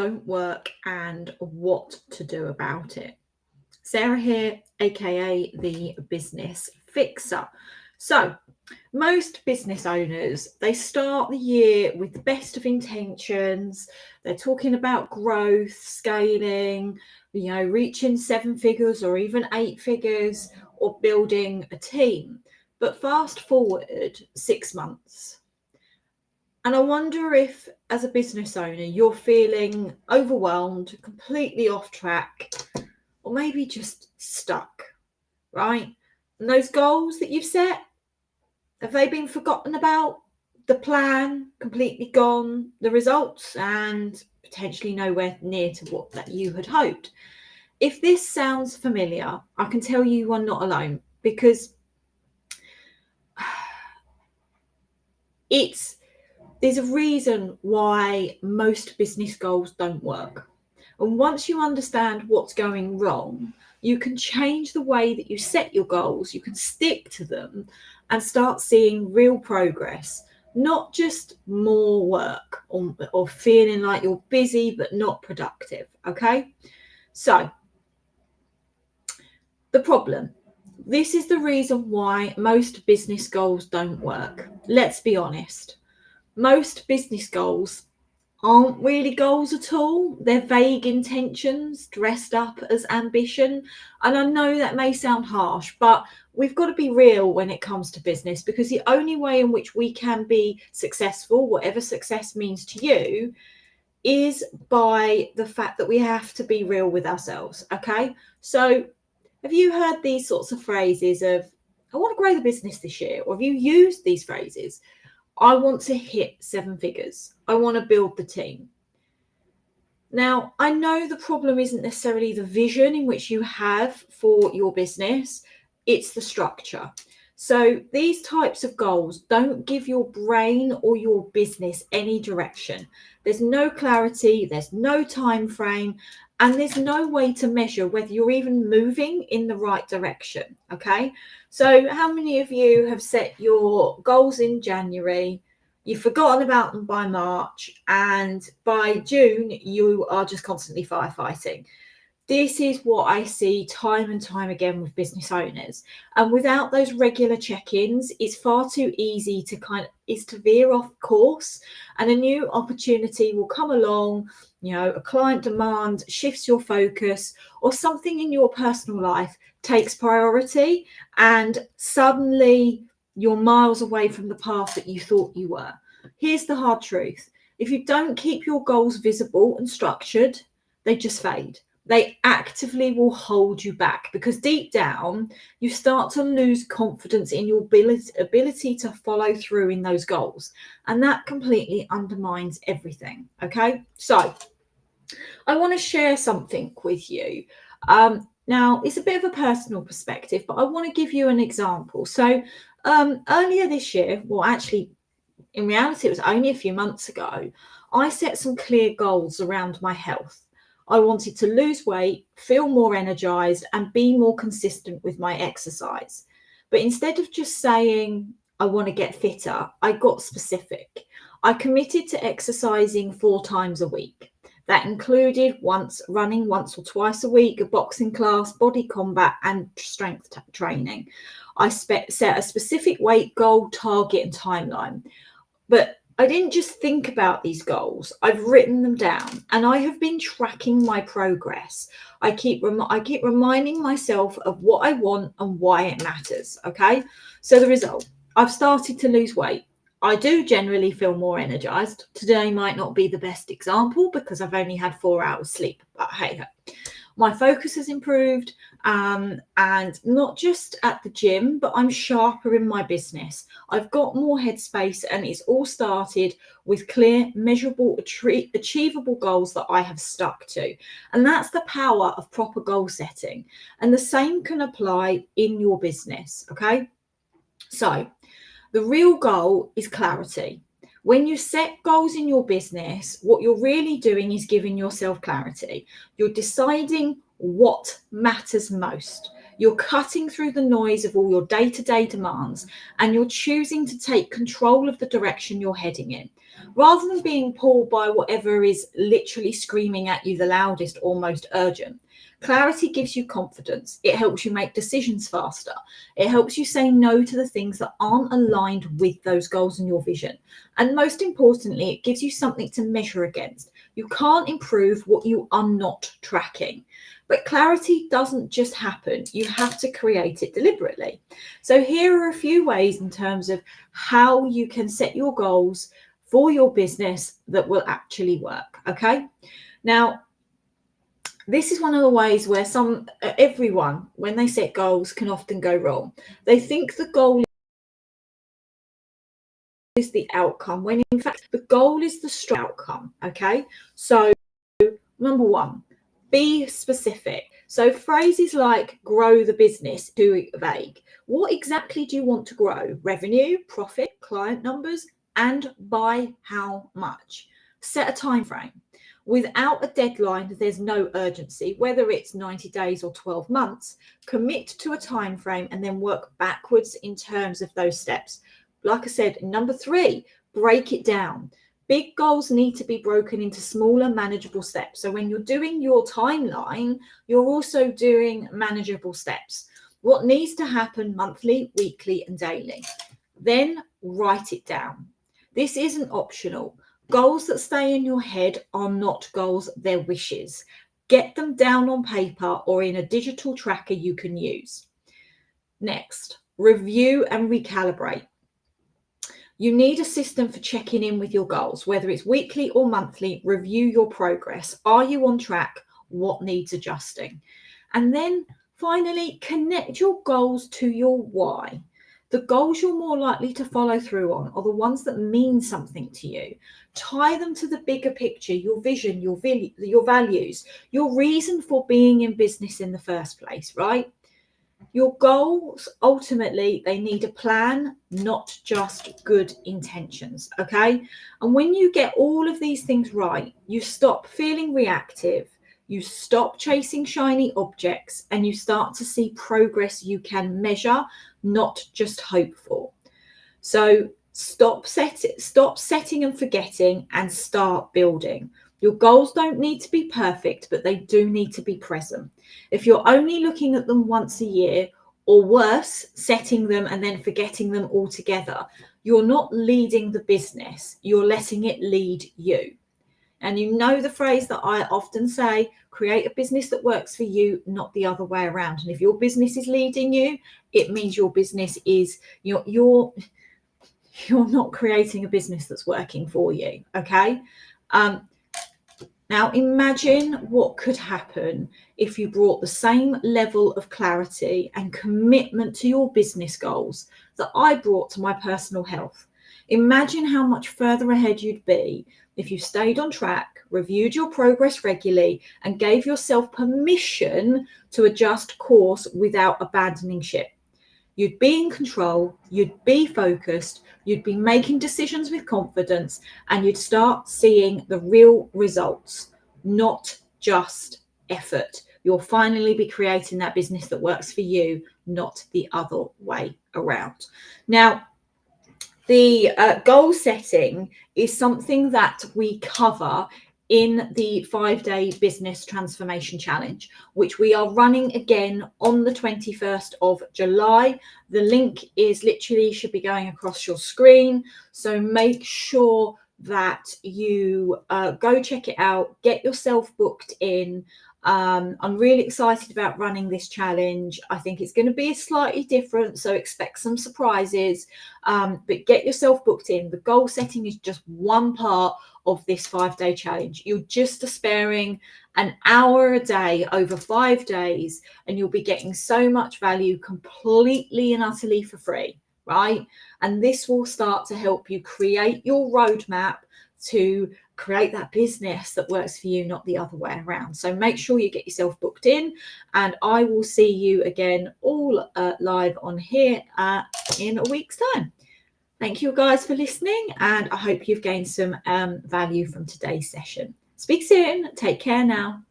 don't work and what to do about it. Sarah here, aka the Business Fixer. So, most business owners, they start the year with the best of intentions. They're talking about growth, scaling, reaching 7 figures or even 8 figures, or building a team. But fast forward 6 months. And I wonder if, as a business owner, you're feeling overwhelmed, completely off track, or maybe just stuck, right? And those goals that you've set, have they been forgotten about? The plan completely gone, the results, and potentially nowhere near to what that you had hoped. If this sounds familiar, I can tell you are not alone, because there's a reason why most business goals don't work. And once you understand what's going wrong, you can change the way that you set your goals, you can stick to them and start seeing real progress, not just more work or feeling like you're busy but not productive, okay? So, the problem. This is the reason why most business goals don't work. Let's be honest. Most business goals aren't really goals at all. They're vague intentions dressed up as ambition. And I know that may sound harsh, but we've got to be real when it comes to business, because the only way in which we can be successful, whatever success means to you, is by the fact that we have to be real with ourselves. Okay. So have you heard these sorts of phrases of, I want to grow the business this year? Or have you used these phrases? I want to hit 7 figures. I want to build the team. Now, I know the problem isn't necessarily the vision in which you have for your business, it's the structure. So these types of goals don't give your brain or your business any direction. There's no clarity, there's no time frame, and there's no way to measure whether you're even moving in the right direction, okay? So how many of you have set your goals in January, you've forgotten about them by March, and by June, you are just constantly firefighting? This is what I see time and time again with business owners. And without those regular check-ins, it's far too easy to veer off course, and a new opportunity will come along, a client demand shifts your focus, or something in your personal life takes priority, and suddenly you're miles away from the path that you thought you were. Here's the hard truth. If you don't keep your goals visible and structured, they just fade. They actively will hold you back, because deep down, you start to lose confidence in your ability to follow through in those goals. And that completely undermines everything. Okay, so I want to share something with you. Now, it's a bit of a personal perspective, but I want to give you an example. So earlier this year, well, actually, in reality, it was only a few months ago, I set some clear goals around my health. I wanted to lose weight, feel more energized, and be more consistent with my exercise. But instead of just saying, I want to get fitter, I got specific. I committed to exercising 4 times a week. That included running once or twice a week, a boxing class, body combat, and strength training. I set a specific weight goal, target, and timeline. But I didn't just think about these goals. I've written them down, and I have been tracking my progress. I keep reminding myself of what I want and why it matters. Okay. So the result, I've started to lose weight. I do generally feel more energized. Today might not be the best example because I've only had 4 hours sleep, but hey, my focus has improved, and not just at the gym, but I'm sharper in my business. I've got more headspace, and it's all started with clear, measurable, achievable goals that I have stuck to. And that's the power of proper goal setting. And the same can apply in your business, okay? So the real goal is clarity. When you set goals in your business, what you're really doing is giving yourself clarity. You're deciding what matters most. You're cutting through the noise of all your day-to-day demands, and you're choosing to take control of the direction you're heading in, rather than being pulled by whatever is literally screaming at you the loudest or most urgent. Clarity gives you confidence. It helps you make decisions faster. It helps you say no to the things that aren't aligned with those goals and your vision. And most importantly, it gives you something to measure against. You can't improve what you are not tracking. But clarity doesn't just happen. You have to create it deliberately. So here are a few ways in terms of how you can set your goals for your business that will actually work. Okay. Now, this is one of the ways where everyone, when they set goals, can often go wrong. They think the goal is the outcome, when in fact the goal is the outcome. Okay, so number one, be specific. So phrases like grow the business, too vague. What exactly do you want to grow? Revenue, profit, client numbers, and by how much? Set a time frame. Without a deadline, there's no urgency, whether it's 90 days or 12 months. Commit to a time frame and then work backwards in terms of those steps. Like I said, number three, break it down. Big goals need to be broken into smaller, manageable steps. So when you're doing your timeline, you're also doing manageable steps. What needs to happen monthly, weekly, and daily. Then write it down. This isn't optional. Goals that stay in your head are not goals, they're wishes. Get them down on paper or in a digital tracker you can use. Next, review and recalibrate. You need a system for checking in with your goals, whether it's weekly or monthly. Review your progress. Are you on track? What needs adjusting? And then finally, connect your goals to your why. The goals you're more likely to follow through on are the ones that mean something to you. Tie them to the bigger picture, your vision, your values, your reason for being in business in the first place, right? Your goals, ultimately, they need a plan, not just good intentions, okay? And when you get all of these things right, you stop feeling reactive, you stop chasing shiny objects, and you start to see progress you can measure, not just hope for. So stop setting and forgetting and start building. Your goals don't need to be perfect, but they do need to be present. If you're only looking at them once a year, or worse, setting them and then forgetting them altogether, you're not leading the business, you're letting it lead you. And you know the phrase that I often say, create a business that works for you, not the other way around. And if your business is leading you, it means your business is, you're not creating a business that's working for you, okay? Now, imagine what could happen if you brought the same level of clarity and commitment to your business goals that I brought to my personal health. Imagine how much further ahead you'd be if you stayed on track, reviewed your progress regularly, and gave yourself permission to adjust course without abandoning ship. You'd be in control, you'd be focused, you'd be making decisions with confidence, and you'd start seeing the real results, not just effort. You'll finally be creating that business that works for you, not the other way around. Now, the goal setting is something that we cover in the 5-day business transformation challenge, which we are running again on the 21st of July. The link is literally should be going across your screen. So make sure that you go check it out, get yourself booked in. I'm really excited about running this challenge. I think it's going to be slightly different, so expect some surprises, but get yourself booked in. The goal setting is just one part of this 5-day challenge. You're just sparing an hour a day over 5 days, and you'll be getting so much value completely and utterly for free, right? And this will start to help you create your roadmap to create that business that works for you, not the other way around. So make sure you get yourself booked in, and I will see you again all live on here in a week's time. Thank you guys for listening, and I hope you've gained some value from today's session. Speak soon. Take care now.